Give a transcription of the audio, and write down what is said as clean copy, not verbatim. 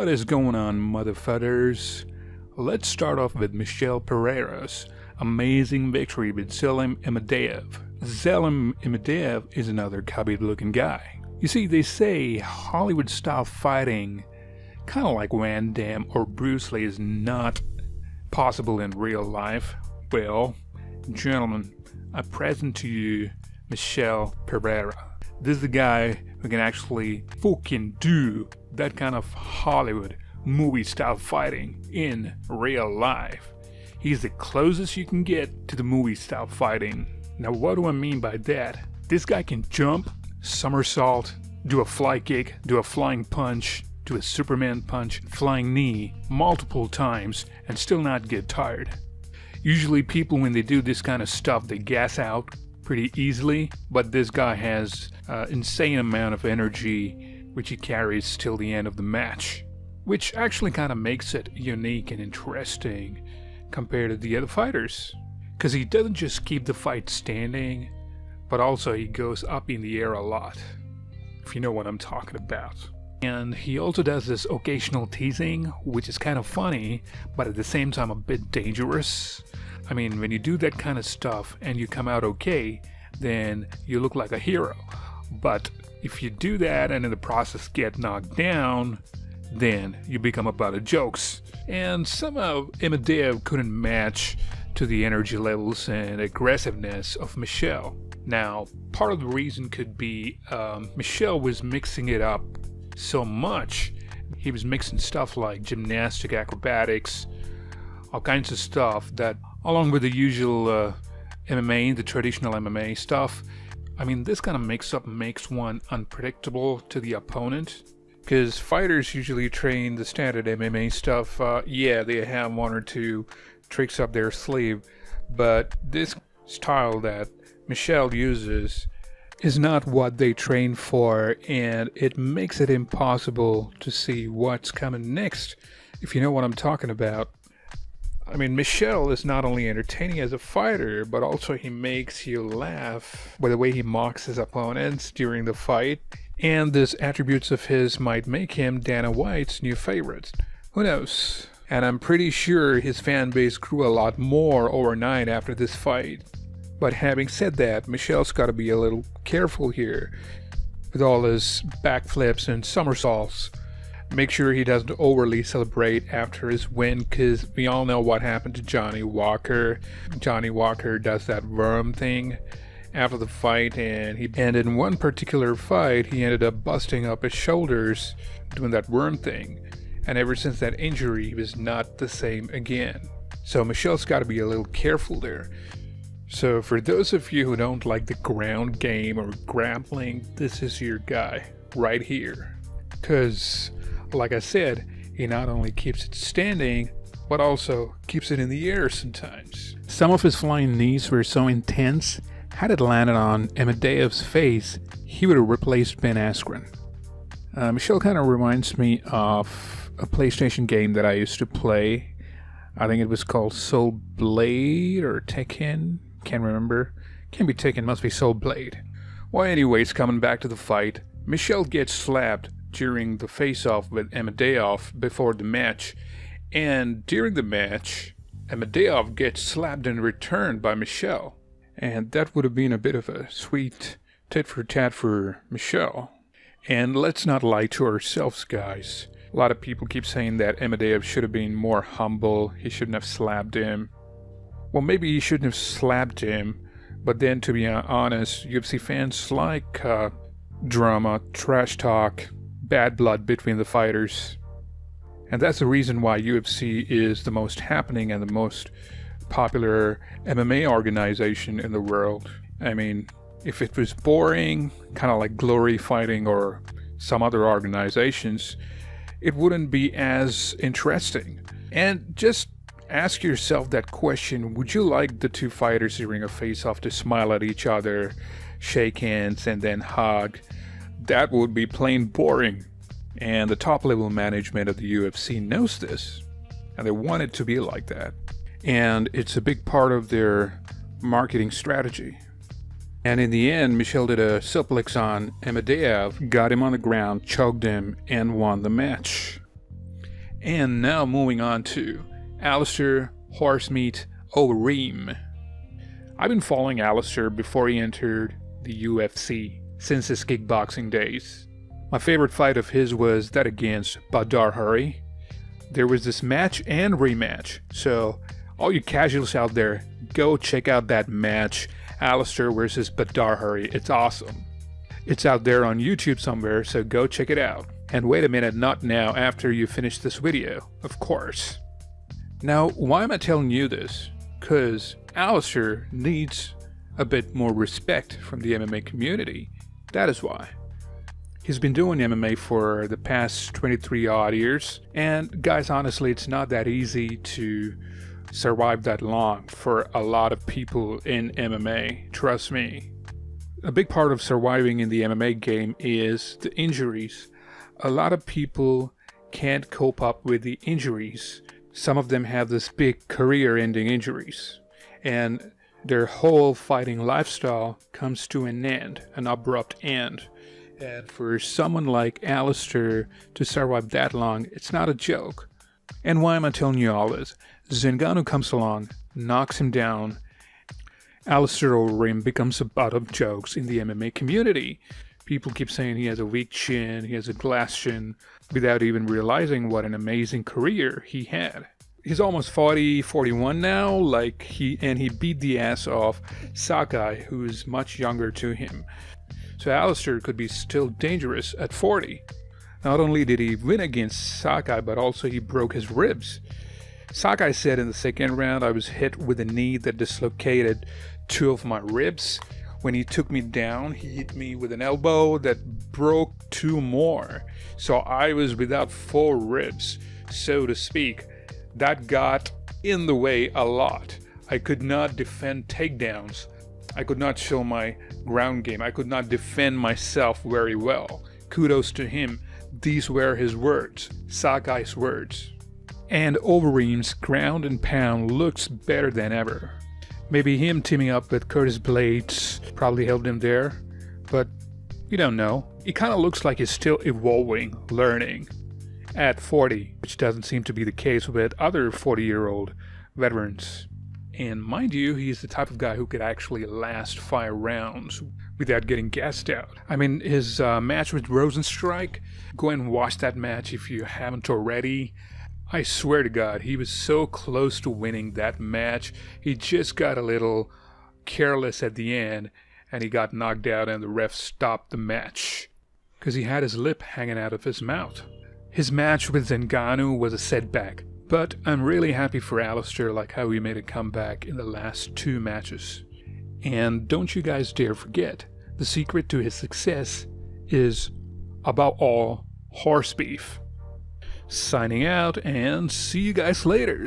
What is going on, motherfuckers? Let's start off with Michel Pereira's amazing victory with Zelim Imadaev. Zelim Imadaev is another Khabib-looking guy. You see, they say Hollywood-style fighting, kind of like Van Damme or Bruce Lee, is not possible in real life. Well, gentlemen, I present to you Michel Pereira. This is the guy who can actually fucking do that kind of Hollywood movie-style fighting in real life. He's the closest you can get to the movie-style fighting. Now, what do I mean by that? This guy can jump, somersault, do a fly kick, do a flying punch, do a Superman punch, flying knee multiple times and still not get tired. Usually people, when they do this kind of stuff, they gas out pretty easily, but this guy has an insane amount of energy which he carries till the end of the match, which actually kind of makes it unique and interesting compared to the other fighters, because he doesn't just keep the fight standing, but also he goes up in the air a lot, if you know what I'm talking about. And he also does this occasional teasing, which is kind of funny, but at the same time a bit dangerous. I mean, when you do that kind of stuff and you come out okay, then you look like a hero. But if you do that and in the process get knocked down, then you become a butt of jokes. And somehow Imadaev couldn't match to the energy levels and aggressiveness of Michel. Now, part of the reason could be Michel was mixing it up so much. He was mixing stuff like gymnastic, acrobatics, all kinds of stuff that, along with the usual MMA, the traditional MMA stuff, I mean, this kind of mix-up makes one unpredictable to the opponent. Because fighters usually train the standard MMA stuff. Yeah, they have one or two tricks up their sleeve, but this style that Michel uses is not what they train for, and it makes it impossible to see what's coming next, if you know what I'm talking about. I mean, Michel is not only entertaining as a fighter, but also he makes you laugh by the way he mocks his opponents during the fight, and these attributes of his might make him Dana White's new favorite. Who knows? And I'm pretty sure his fan base grew a lot more overnight after this fight. But having said that, Michel's got to be a little careful here with all his backflips and somersaults. Make sure he doesn't overly celebrate after his win, because we all know what happened to Johnny Walker. Johnny Walker does that worm thing after the fight, and in one particular fight he ended up busting up his shoulders doing that worm thing, and ever since that injury he was not the same again. So Michel's got to be a little careful there. So for those of you who don't like the ground game or grappling, this is your guy right here, because like I said, he not only keeps it standing, but also keeps it in the air sometimes. Some of his flying knees were so intense, had it landed on Imadaev's face, he would have replaced Ben Askren. Michel kind of reminds me of a PlayStation game that I used to play. I think it was called Soul Blade or Tekken. Can't remember. Can't be Tekken, must be Soul Blade. Well, anyways, coming back to the fight, Michel gets slapped during the face-off with Imadaev before the match, and during the match, Imadaev gets slapped in return by Michel, and that would have been a bit of a sweet tit-for-tat for Michel. And let's not lie to ourselves, guys. A lot of people keep saying that Imadaev should have been more humble, he shouldn't have slapped him. Well, maybe he shouldn't have slapped him, but then, to be honest, UFC fans like drama, trash talk, bad blood between the fighters. And that's the reason why UFC is the most happening and the most popular MMA organization in the world. I mean, if it was boring, kind of like Glory Fighting or some other organizations, it wouldn't be as interesting. And just ask yourself that question: would you like the two fighters during a face-off to smile at each other, shake hands, and then hug? That would be plain boring. And the top-level management of the UFC knows this, and they want it to be like that. And it's a big part of their marketing strategy. And in the end, Michel did a suplex on Imadaev, got him on the ground, choked him, and won the match. And now moving on to Alistair Horsemeat Overeem. I've been following Alistair before he entered the UFC since his kickboxing days. My favorite fight of his was that against Badar Hari. There was this match and rematch, so all you casuals out there, go check out that match, Alistair versus Badar Hari. It's awesome. It's out there on YouTube somewhere, so go check it out. And wait a minute, not now, after you finish this video, of course. Now, why am I telling you this? Because Alistair needs a bit more respect from the MMA community. That is why. He's been doing MMA for the past 23 odd years, and guys, honestly, it's not that easy to survive that long for a lot of people in MMA, trust me. A big part of surviving in the MMA game is the injuries. A lot of people can't cope up with the injuries. Some of them have this big career-ending injuries, and their whole fighting lifestyle comes to an end, an abrupt end. And for someone like Alistair to survive that long, it's not a joke. And why am I telling you all this? Ngannou comes along, knocks him down. Alistair Overeem becomes a butt of jokes in the MMA community. People keep saying he has a weak chin, he has a glass chin, without even realizing what an amazing career he had. He's almost 40, 41 now, and he beat the ass off Sakai, who's much younger to him. So Alistair could be still dangerous at 40. Not only did he win against Sakai, but also he broke his ribs. Sakai said in the second round, I was hit with a knee that dislocated 2 of my ribs. When he took me down, he hit me with an elbow that broke 2 more. So I was without 4 ribs, so to speak. That got in the way a lot. I could not defend takedowns. I could not show my ground game. I could not defend myself very well. Kudos to him. These were his words, Sakai's words. And Overeem's ground and pound looks better than ever. Maybe him teaming up with Curtis Blades probably helped him there, but you don't know. It kind of looks like he's still evolving, learning at 40, which doesn't seem to be the case with other 40-year-old veterans. And mind you, he's the type of guy who could actually last 5 rounds without getting gassed out. I mean, his match with Rosenstrike, go and watch that match if you haven't already. I swear to God, he was so close to winning that match. He just got a little careless at the end, and he got knocked out, and the ref stopped the match because he had his lip hanging out of his mouth. His match with Ngannou was a setback, but I'm really happy for Alistair, like how he made a comeback in the last 2 matches. And don't you guys dare forget, the secret to his success is, above all, horse beef. Signing out, and see you guys later.